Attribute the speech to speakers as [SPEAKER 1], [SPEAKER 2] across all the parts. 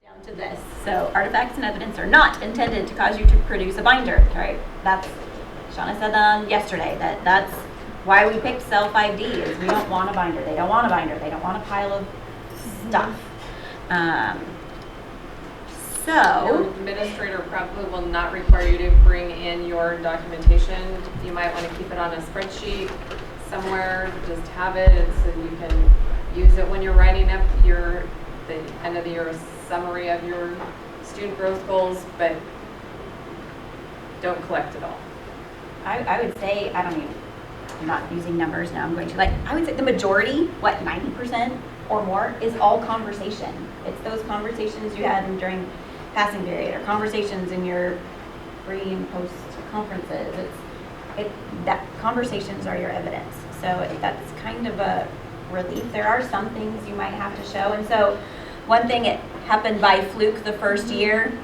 [SPEAKER 1] Down to this. So artifacts and evidence are not intended to cause you to produce a binder, right? That's, Shauna said that yesterday, that's why we picked CEL5D is we don't want a binder. They don't want a binder. They don't want a pile of stuff.
[SPEAKER 2] Your administrator probably will not require you to bring in your documentation. You might want to keep it on a spreadsheet somewhere, just have it so you can use it when you're writing up the end of the year summary of your student growth goals, but don't collect it all.
[SPEAKER 1] I would say, I'm not using numbers now, I'm going to, I would say the majority, 90% or more, is all conversation. It's those conversations you had during passing period, or conversations in your pre and post conferences. That conversations are your evidence. So that's kind of a relief. There are some things you might have to show. And so one thing, it happened by fluke the first year.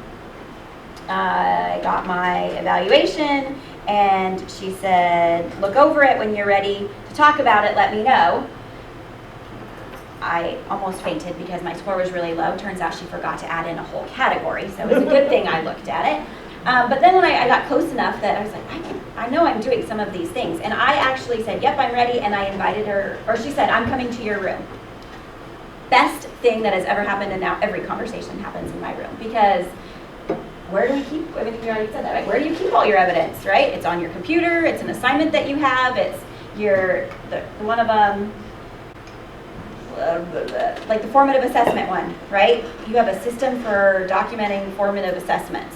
[SPEAKER 1] I got my evaluation and she said, look over it when you're ready to talk about it, let me know. I almost fainted because my score was really low. Turns out she forgot to add in a whole category, so it was a good thing I looked at it. But then when I got close enough that I was like, I know I'm doing some of these things. And I actually said, yep, I'm ready, and I invited her, or she said, I'm coming to your room. Best thing that has ever happened, and now every conversation happens in my room, because where do we keep, you already said that, right? Where do you keep all your evidence, right? It's on your computer, it's an assignment that you have, it's one of them, like the formative assessment one, right? You have a system for documenting formative assessments.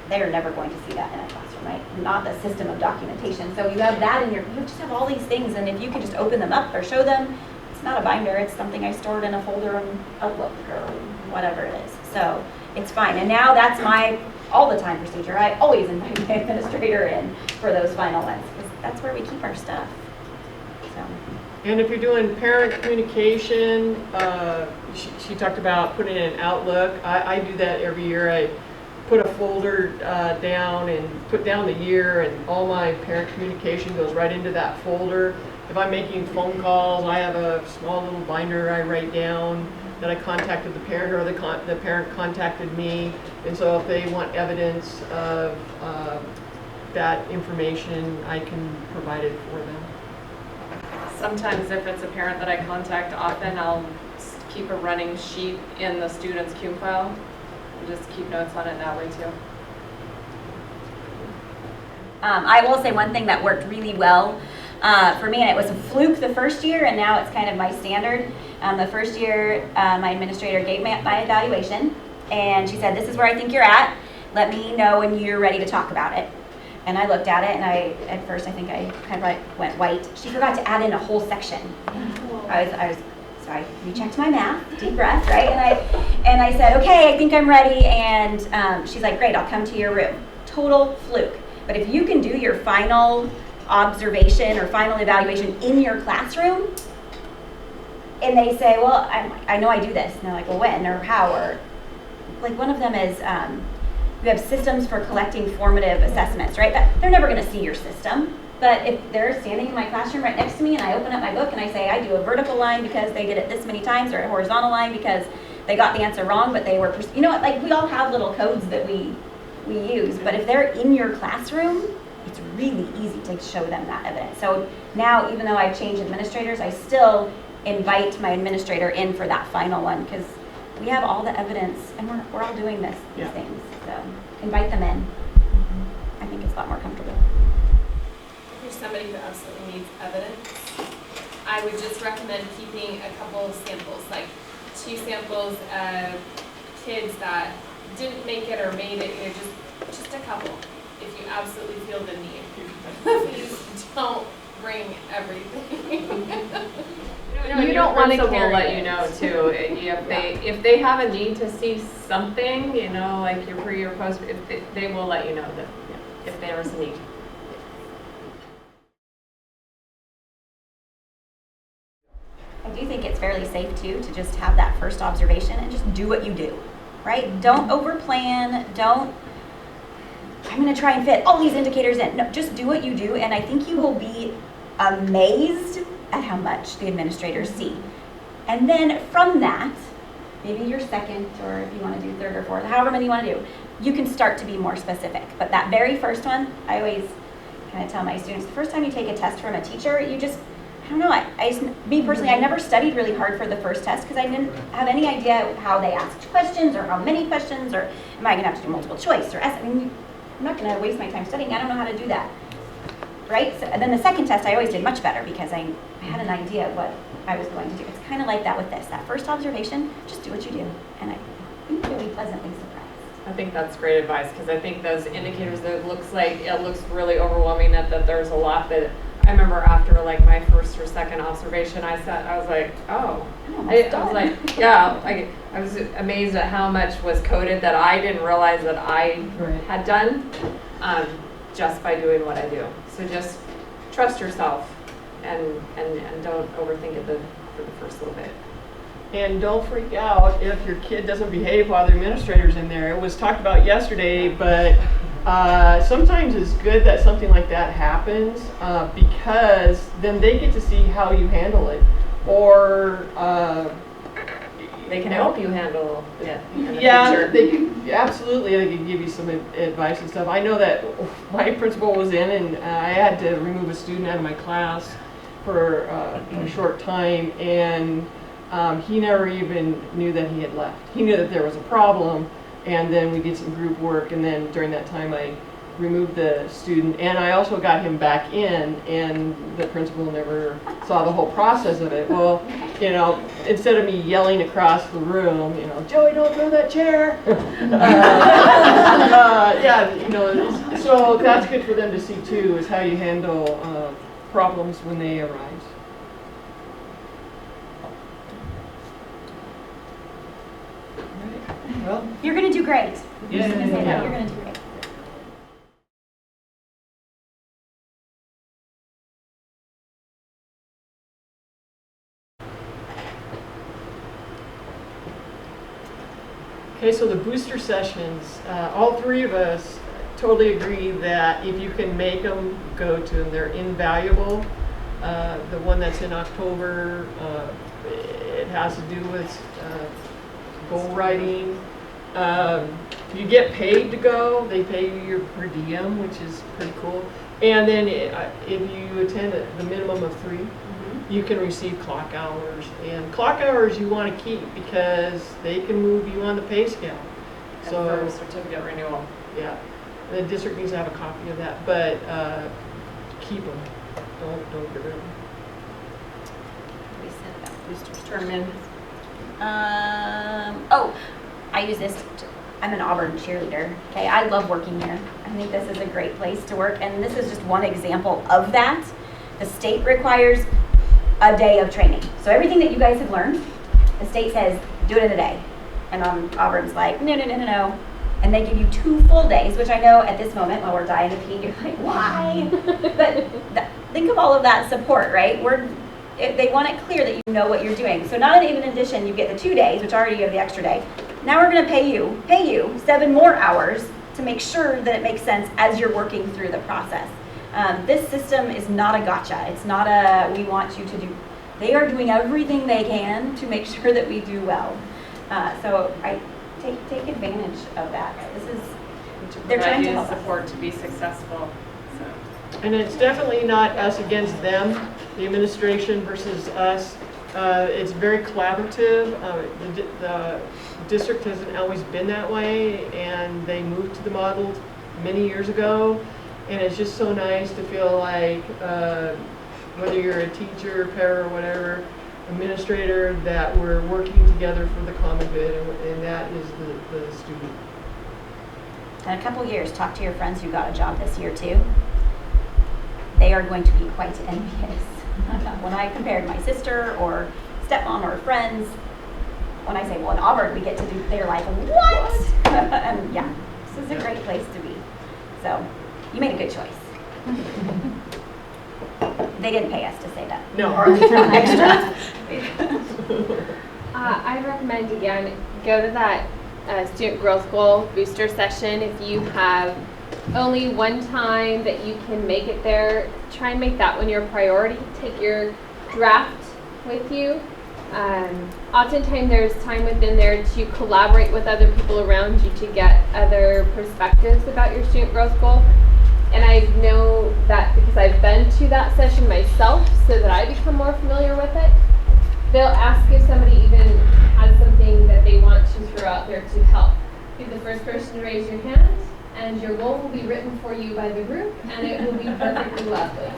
[SPEAKER 1] They are never going to see that in a classroom, right? Not the system of documentation. So you have that in you just have all these things, and if you can just open them up or show them, it's not a binder, it's something I stored in a folder in Outlook or whatever it is. So it's fine. And now that's my all the time procedure. I always invite my administrator in for those final ones, because that's where we keep our stuff. So.
[SPEAKER 3] And if you're doing parent communication, she talked about putting in an Outlook. I do that every year. I put a folder down and put down the year, and all my parent communication goes right into that folder. If I'm making phone calls, I have a small little binder I write down that I contacted the parent, or the parent contacted me. And so if they want evidence of that information, I can provide it for them.
[SPEAKER 2] Sometimes if it's a parent that I contact often, I'll keep a running sheet in the student's CUME file and just keep notes on it that way too.
[SPEAKER 1] I will say one thing that worked really well for me, and it was a fluke the first year, and now it's kind of my standard. The first year, my administrator gave me my evaluation, and she said, this is where I think you're at. Let me know when you're ready to talk about it. And I looked at it, and at first I think I kind of went white. She forgot to add in a whole section. So I rechecked my math, deep breath, right? And I said, okay, I think I'm ready. And she's like, great, I'll come to your room. Total fluke. But if you can do your final observation or final evaluation in your classroom, and they say, well, I know I do this. And they're like, well, when or how? Or like one of them is, we have systems for collecting formative assessments, right? They're never going to see your system. But if they're standing in my classroom right next to me and I open up my book and I say, I do a vertical line because they did it this many times, or a horizontal line because they got the answer wrong, but they were, you know what, like we all have little codes that we use. But if they're in your classroom, it's really easy to show them that evidence. So now, even though I've changed administrators, I still invite my administrator in for that final one, because we have all the evidence and we're all doing these things. So invite them in. I think it's a lot more comfortable.
[SPEAKER 4] If you're somebody who absolutely needs evidence, I would just recommend keeping a couple of samples, like 2 samples of kids that didn't make it or made it, just a couple, if you absolutely feel the need. Please don't bring everything.
[SPEAKER 2] You don't want to carry. Will let you know too. If they have a need to see something, like your pre or post, they will let you know that if there is a need.
[SPEAKER 1] I do think it's fairly safe too to just have that first observation and just do what you do, right? Don't overplan. I'm going to try and fit all these indicators in. No, just do what you do, and I think you will be amazed at how much the administrators see. And then from that, maybe your second, or if you want to do third or fourth, however many you want to do, you can start to be more specific. But that very first one, I always kind of tell my students, the first time you take a test from a teacher, you just, I don't know, me personally, I never studied really hard for the first test because I didn't have any idea how they asked questions or how many questions, or am I going to have to do multiple choice or essay? I mean, I'm not going to waste my time studying. I don't know how to do that. Right? So, and then the second test, I always did much better because I had an idea of what I was going to do. It's kind of like that with this. That first observation, just do what you do. And you'll be pleasantly surprised.
[SPEAKER 2] I think that's great advice, because I think those indicators that it looks really overwhelming that there's a lot, but I remember after like my first or second observation, I was like, oh, I was amazed at how much was coded that I didn't realize that I had done, just by doing what I do. So just trust yourself and don't overthink it for the first little bit.
[SPEAKER 3] And don't freak out if your kid doesn't behave while the administrator's in there. It was talked about yesterday, but sometimes it's good that something like that happens because then they get to see how you handle it. Or
[SPEAKER 2] they can help you handle it in the
[SPEAKER 3] future. Absolutely, they can give you some advice and stuff. I know that my principal was in and I had to remove a student out of my class for a short time, and he never even knew that he had left. He knew that there was a problem, and then we did some group work, and then during that time I removed the student, and I also got him back in, and the principal never saw the whole process of it. Well, you know, instead of me yelling across the room, you know, Joey, don't throw that chair. Yeah, you know, so that's good for them to see too, is how you handle problems when they arise. Well,
[SPEAKER 1] You're going to do great. I'm just going to say that.
[SPEAKER 3] Yeah.
[SPEAKER 1] You're going to do great.
[SPEAKER 3] Okay, so the booster sessions, all three of us totally agree that if you can make them, go to them. They're invaluable. The one that's in October, it has to do with goal writing. You get paid to go. They pay you your per diem, which is pretty cool. And then if you attend the minimum of 3, you can receive clock hours. And clock hours you want to keep because they can move you on the pay scale.
[SPEAKER 2] So for certificate renewal.
[SPEAKER 3] Yeah, the district needs to have a copy of that, but keep them. Don't get rid of them.
[SPEAKER 1] We said about boosters.
[SPEAKER 2] Termin.
[SPEAKER 1] I use this. I'm an Auburn cheerleader. Okay, I love working here. I think this is a great place to work, and this is just one example of that. The state requires a day of training. So everything that you guys have learned, the state says, do it in a day. And Auburn's like, no. And they give you 2 full days, which I know at this moment, while we're dying of heat, you're like, why? But think of all of that support, right? They want it clear that you know what you're doing. So not even in addition, you get the 2 days, which already you have the extra day. Now we're going to pay you 7 more hours to make sure that it makes sense as you're working through the process. This system is not a gotcha. It's not a we want you to do. They are doing everything they can to make sure that we do well. So I take advantage of that. They're trying to help us.
[SPEAKER 2] Support to be successful. So.
[SPEAKER 3] And it's definitely not us against them, the administration versus us. It's very collaborative. The district hasn't always been that way, and they moved to the model many years ago. And it's just so nice to feel like whether you're a teacher, para, or whatever, administrator, that we're working together for the common good, and that is the student.
[SPEAKER 1] In a couple years, talk to your friends who got a job this year too. They are going to be quite envious. When I compared my sister or stepmom or friends, when I say, well, in Auburn we get to do, they're like, what? And yeah, this is a great place to be. So you made a good choice. They didn't pay us to say that.
[SPEAKER 3] No.
[SPEAKER 1] Or at least not extra.
[SPEAKER 5] I recommend, again, go to that student growth goal booster session. If you have only one time that you can make it there, try and make that one your priority. Take your draft with you Oftentimes there's time within there to collaborate with other people around you to get other perspectives about your student growth goal. And I know that because I've been to that session myself so that I become more familiar with it. They'll ask if somebody even has something that they want to throw out there to help. Be the first person to raise your hand, and your goal will be written for you by the group, and it will be perfectly lovely.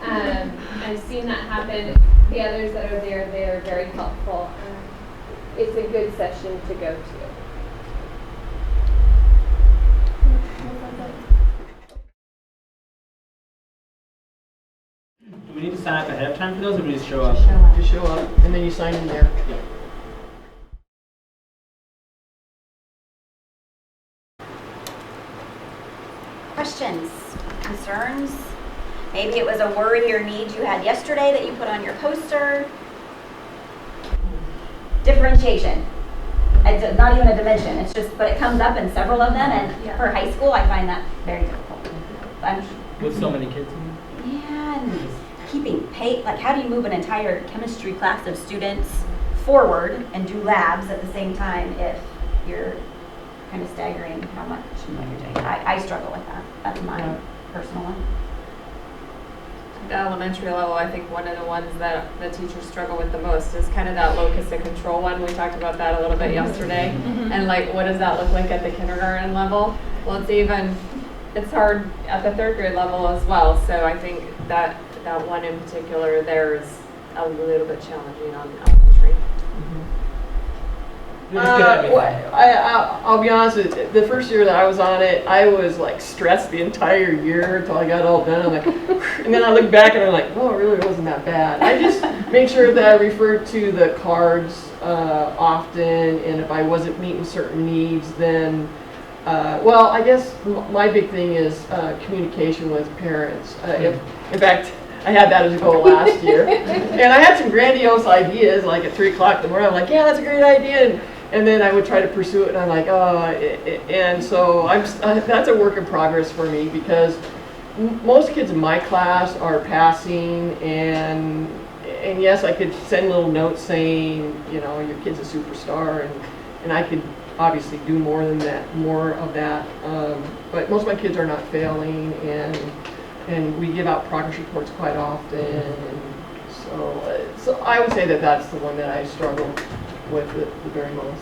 [SPEAKER 5] I've seen that happen. The others that are there, they are very helpful. It's a good session to go to.
[SPEAKER 6] Do we need to sign up ahead of time for those, or do we just show up?
[SPEAKER 3] Just show up, and then you sign in there.
[SPEAKER 6] Yeah.
[SPEAKER 1] Questions, concerns? Maybe it was a worry or need you had yesterday that you put on your poster. Differentiation. It's not even a dimension. It's just, but it comes up in several of them, and for high school, I find that very difficult.
[SPEAKER 6] With so many kids.
[SPEAKER 1] Yeah, and keeping pace. Like, how do you move an entire chemistry class of students forward and do labs at the same time if you're kind of staggering how much and what you're doing? I struggle with that. That's my personal one.
[SPEAKER 2] At the elementary level, I think one of the ones that the teachers struggle with the most is kind of that locus of control one. We talked about that a little bit yesterday. And like, what does that look like at the kindergarten level? Well, it's hard at the third grade level as well. So I think that one in particular there is a little bit challenging on elementary.
[SPEAKER 3] I'll be honest with you, the first year that I was on it, I was like stressed the entire year until I got all done. I'm like, and then I look back and I'm like, oh, it really wasn't that bad. I just made sure that I referred to the cards often, and if I wasn't meeting certain needs, then, well, I guess my big thing is communication with parents. In fact, I had that as a goal last year, and I had some grandiose ideas, like at 3 o'clock in the morning, I'm like, yeah, that's a great idea. And then I would try to pursue it, and I'm like, and so that's a work in progress for me, because most kids in my class are passing, and yes, I could send little notes saying, you know, your kid's a superstar, and I could obviously do more of that. But most of my kids are not failing, and we give out progress reports quite often, and so I would say that that's the one that I struggle with the very most.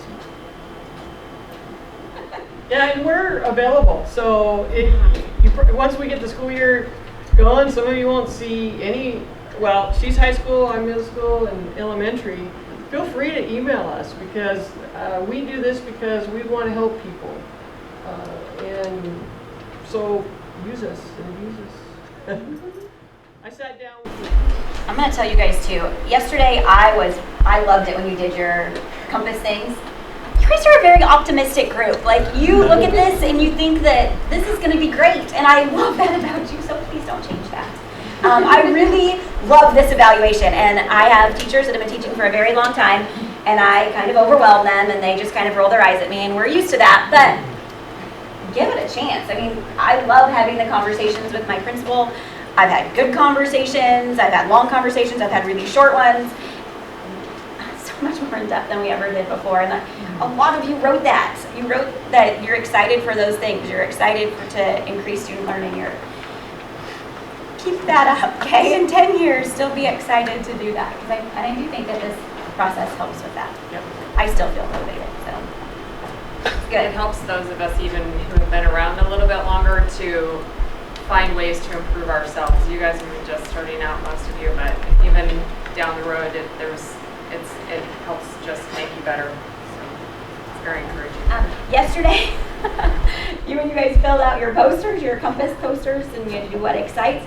[SPEAKER 3] Yeah, and we're available. So once we get the school year going, some of you won't see any. Well, she's high school, I'm middle school, and elementary. Feel free to email us, because we do this because we want to help people, and so use us and use us. I sat down with
[SPEAKER 1] I'm going to tell you guys too. Yesterday, I loved it when you did your compass things. You guys are a very optimistic group. Like, you look at this and you think that this is going to be great, and I love that about you. So please don't change that. I really love this evaluation, and I have teachers that have been teaching for a very long time, and I kind of overwhelm them, and they just kind of roll their eyes at me, and we're used to that. But give it a chance. I mean, I love having the conversations with my principal. I've had good conversations, I've had long conversations, I've had really short ones. So much more in depth than we ever did before. And a lot of you wrote that. You wrote that you're excited for those things. You're excited to increase student learning. Keep that up, okay? In 10 years, still be excited to do that. Because I do think that this process helps with that.
[SPEAKER 2] Yep.
[SPEAKER 1] I still feel motivated, so.
[SPEAKER 2] It's good. It helps those of us even who have been around a little bit longer to find ways to improve ourselves. You guys are just starting out, most of you, but even down the road, it helps just make you better. So it's very encouraging.
[SPEAKER 1] Yesterday, you guys filled out your posters, your compass posters, and you had to do what excites.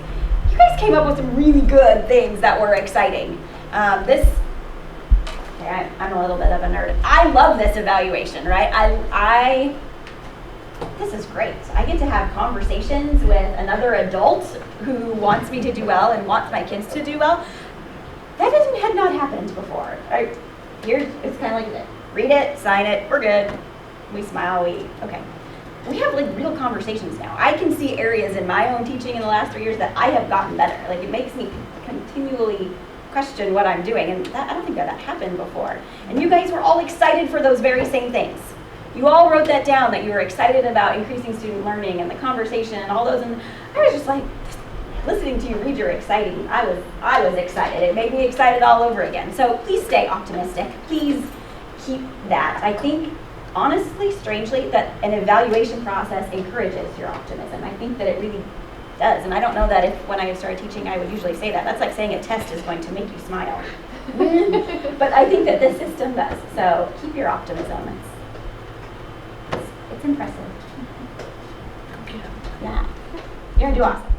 [SPEAKER 1] You guys came up with some really good things that were exciting. I'm a little bit of a nerd. I love this evaluation, right? This is great. I get to have conversations with another adult who wants me to do well and wants my kids to do well. That had not happened before. Right? Here, it's kind of like this. Read it, sign it, we're good. We smile, okay. We have like real conversations now. I can see areas in my own teaching in the last 3 years that I have gotten better. Like, it makes me continually question what I'm doing. And that, I don't think that happened before. And you guys were all excited for those very same things. You all wrote that down, that you were excited about increasing student learning and the conversation and all those. And I was just like, listening to you read your exciting, I was excited. It made me excited all over again. So please stay optimistic. Please keep that. I think, honestly, strangely, that an evaluation process encourages your optimism. I think that it really does. And I don't know that if when I started teaching I would usually say that. That's like saying a test is going to make you smile. But I think that this system does. So keep your optimism. It's impressive. Yeah. You're going to do awesome.